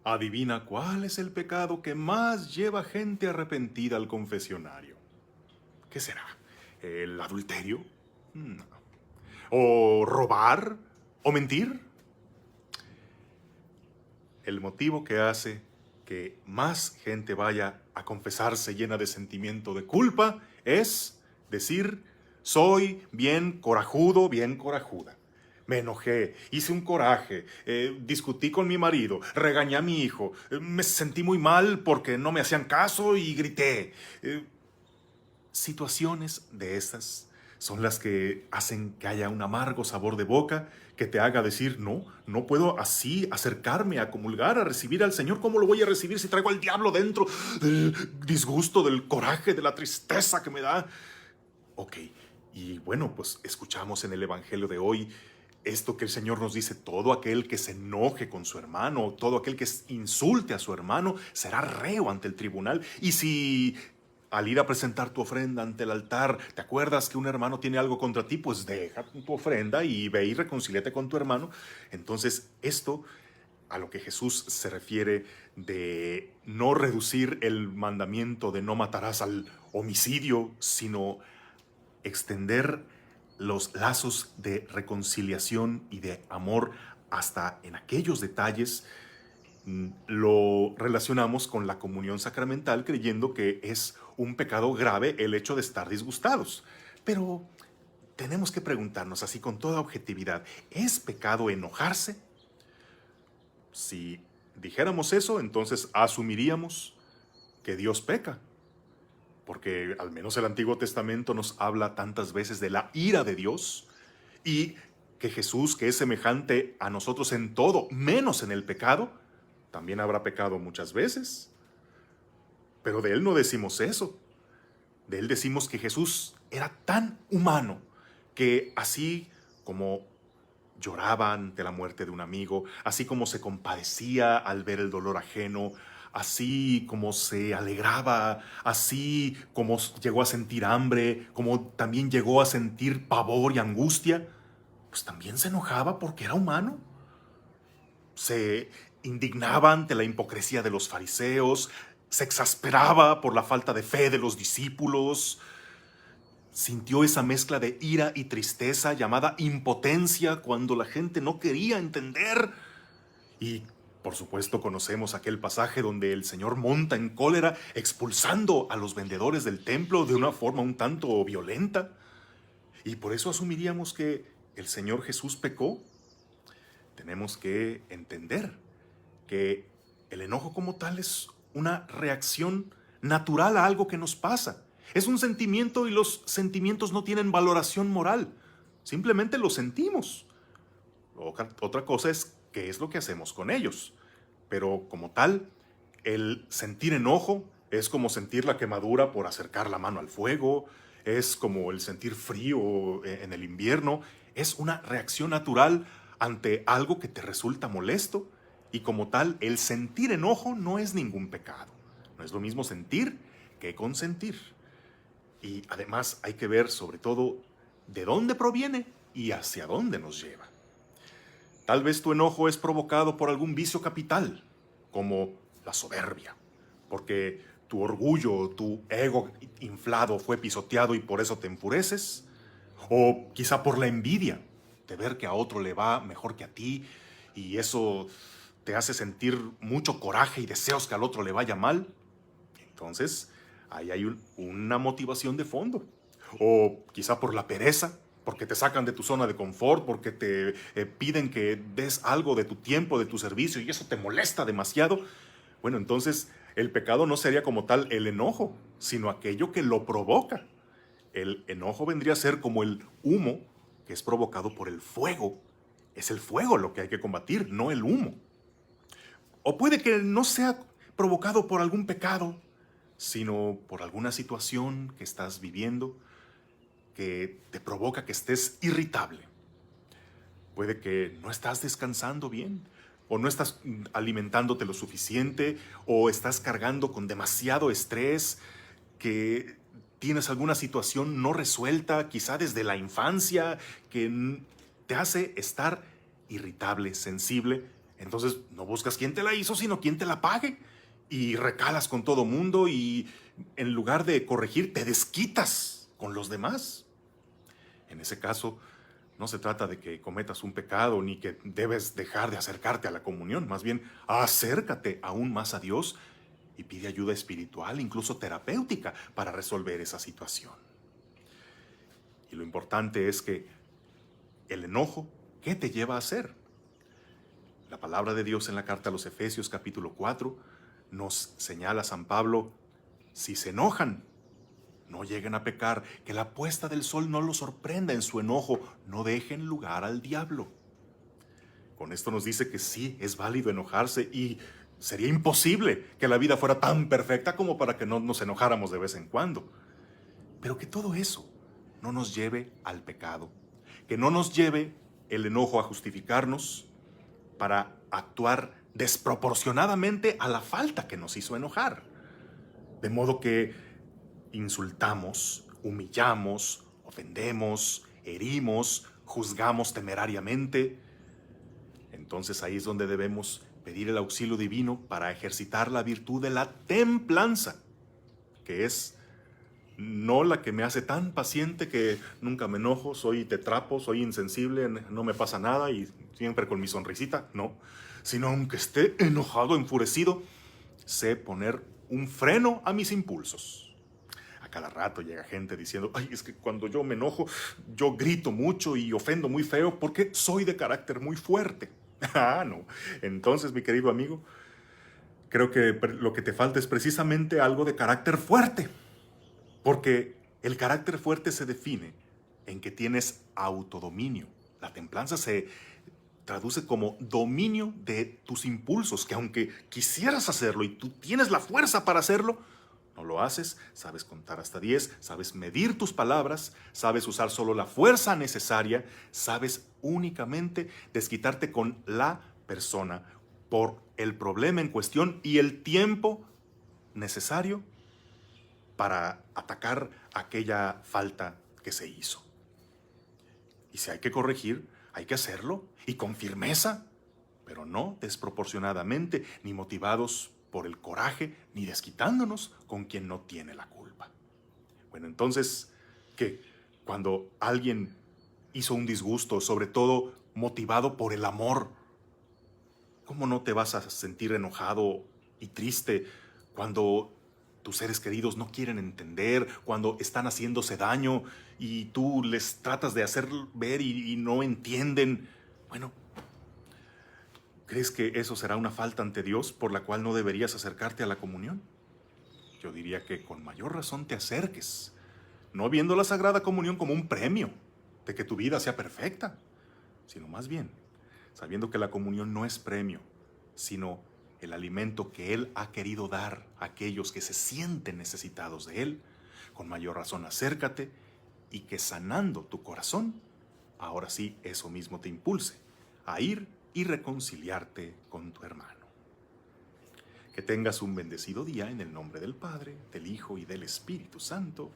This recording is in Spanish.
Adivina cuál es el pecado que más lleva gente arrepentida al confesionario. ¿Qué será? ¿El adulterio? No. ¿O robar? ¿O mentir? El motivo que hace que más gente vaya a confesarse llena de sentimiento de culpa es decir, soy bien corajudo, bien corajuda. Me enojé, hice un coraje, discutí con mi marido, regañé a mi hijo, me sentí muy mal porque no me hacían caso y grité. Situaciones de esas son las que hacen que haya un amargo sabor de boca que te haga decir, no, no puedo así acercarme a comulgar, a recibir al Señor. ¿Cómo lo voy a recibir si traigo al diablo dentro del disgusto, del coraje, de la tristeza que me da? Ok, y bueno, pues escuchamos en el Evangelio de hoy esto que el Señor nos dice: todo aquel que se enoje con su hermano, todo aquel que insulte a su hermano, será reo ante el tribunal. Y si al ir a presentar tu ofrenda ante el altar, te acuerdas que un hermano tiene algo contra ti, pues deja tu ofrenda y ve y reconcíliate con tu hermano. Entonces, esto a lo que Jesús se refiere de no reducir el mandamiento de no matarás al homicidio, sino extender los lazos de reconciliación y de amor hasta en aquellos detalles. Lo relacionamos con la comunión sacramental, creyendo que es un pecado grave el hecho de estar disgustados. Pero tenemos que preguntarnos así con toda objetividad: ¿es pecado enojarse? Si dijéramos eso, entonces asumiríamos que Dios peca, porque al menos el Antiguo Testamento nos habla tantas veces de la ira de Dios, y que Jesús, que es semejante a nosotros en todo, menos en el pecado, también habrá pecado muchas veces. Pero de Él no decimos eso. De Él decimos que Jesús era tan humano que así como lloraba ante la muerte de un amigo, así como se compadecía al ver el dolor ajeno, así como se alegraba, así como llegó a sentir hambre, como también llegó a sentir pavor y angustia, pues también se enojaba porque era humano. Se indignaba ante la hipocresía de los fariseos, se exasperaba por la falta de fe de los discípulos, sintió esa mezcla de ira y tristeza llamada impotencia cuando la gente no quería entender. Y por supuesto conocemos aquel pasaje donde el Señor monta en cólera expulsando a los vendedores del templo de una forma un tanto violenta. Y por eso asumiríamos que el Señor Jesús pecó. Tenemos que entender que el enojo como tal es una reacción natural a algo que nos pasa. Es un sentimiento y los sentimientos no tienen valoración moral. Simplemente los sentimos. Otra cosa es qué es lo que hacemos con ellos. Pero como tal, el sentir enojo es como sentir la quemadura por acercar la mano al fuego, es como el sentir frío en el invierno, es una reacción natural ante algo que te resulta molesto, y como tal, el sentir enojo no es ningún pecado. No es lo mismo sentir que consentir. Y además hay que ver sobre todo de dónde proviene y hacia dónde nos lleva. Tal vez tu enojo es provocado por algún vicio capital, como la soberbia, porque tu orgullo, tu ego inflado fue pisoteado y por eso te enfureces. O quizá por la envidia de ver que a otro le va mejor que a ti, y eso te hace sentir mucho coraje y deseos que al otro le vaya mal. Entonces, ahí hay una motivación de fondo. O quizá por la pereza, porque te sacan de tu zona de confort, porque te piden que des algo de tu tiempo, de tu servicio, y eso te molesta demasiado. Bueno, entonces el pecado no sería como tal el enojo, sino aquello que lo provoca. El enojo vendría a ser como el humo que es provocado por el fuego. Es el fuego lo que hay que combatir, no el humo. O puede que no sea provocado por algún pecado, sino por alguna situación que estás viviendo que te provoca que estés irritable. Puede que no estás descansando bien, o no estás alimentándote lo suficiente, o estás cargando con demasiado estrés, que tienes alguna situación no resuelta, quizá desde la infancia, que te hace estar irritable, sensible. Entonces no buscas quién te la hizo, sino quién te la pague. Y recalas con todo mundo y en lugar de corregir, te desquitas con los demás. En ese caso, no se trata de que cometas un pecado ni que debes dejar de acercarte a la comunión. Más bien, acércate aún más a Dios y pide ayuda espiritual, incluso terapéutica, para resolver esa situación. Y lo importante es que el enojo, ¿qué te lleva a hacer? La palabra de Dios en la carta a los Efesios capítulo 4 nos señala San Pablo: si se enojan, no lleguen a pecar, que la puesta del sol no los sorprenda en su enojo, no dejen lugar al diablo. Con esto nos dice que sí, es válido enojarse y sería imposible que la vida fuera tan perfecta como para que no nos enojáramos de vez en cuando. Pero que todo eso no nos lleve al pecado, que no nos lleve el enojo a justificarnos para actuar desproporcionadamente a la falta que nos hizo enojar. De modo que insultamos, humillamos, ofendemos, herimos, juzgamos temerariamente. Entonces ahí es donde debemos pedir el auxilio divino para ejercitar la virtud de la templanza, que es no la que me hace tan paciente que nunca me enojo, soy tetrapo, soy insensible, no me pasa nada y siempre con mi sonrisita, no. Sino aunque esté enojado, enfurecido, sé poner un freno a mis impulsos. A cada rato llega gente diciendo: ay, es que cuando yo me enojo, yo grito mucho y ofendo muy feo porque soy de carácter muy fuerte. Ah, no. Entonces, mi querido amigo, creo que lo que te falta es precisamente algo de carácter fuerte. Porque el carácter fuerte se define en que tienes autodominio. La templanza se traduce como dominio de tus impulsos, que aunque quisieras hacerlo y tú tienes la fuerza para hacerlo, no lo haces. Sabes contar hasta 10, sabes medir tus palabras, sabes usar solo la fuerza necesaria, sabes únicamente desquitarte con la persona por el problema en cuestión y el tiempo necesario para atacar aquella falta que se hizo. Y si hay que corregir, hay que hacerlo, y con firmeza, pero no desproporcionadamente, ni motivados por el coraje, ni desquitándonos con quien no tiene la culpa. Bueno, entonces, ¿qué? Cuando alguien hizo un disgusto, sobre todo motivado por el amor, ¿cómo no te vas a sentir enojado y triste cuando tus seres queridos no quieren entender, cuando están haciéndose daño y tú les tratas de hacer ver y no entienden? Bueno, ¿crees que eso será una falta ante Dios por la cual no deberías acercarte a la comunión? Yo diría que con mayor razón te acerques, no viendo la Sagrada Comunión como un premio de que tu vida sea perfecta, sino más bien sabiendo que la comunión no es premio, sino el alimento que Él ha querido dar a aquellos que se sienten necesitados de Él. Con mayor razón acércate, y que sanando tu corazón, ahora sí eso mismo te impulse a ir y reconciliarte con tu hermano. Que tengas un bendecido día en el nombre del Padre, del Hijo y del Espíritu Santo.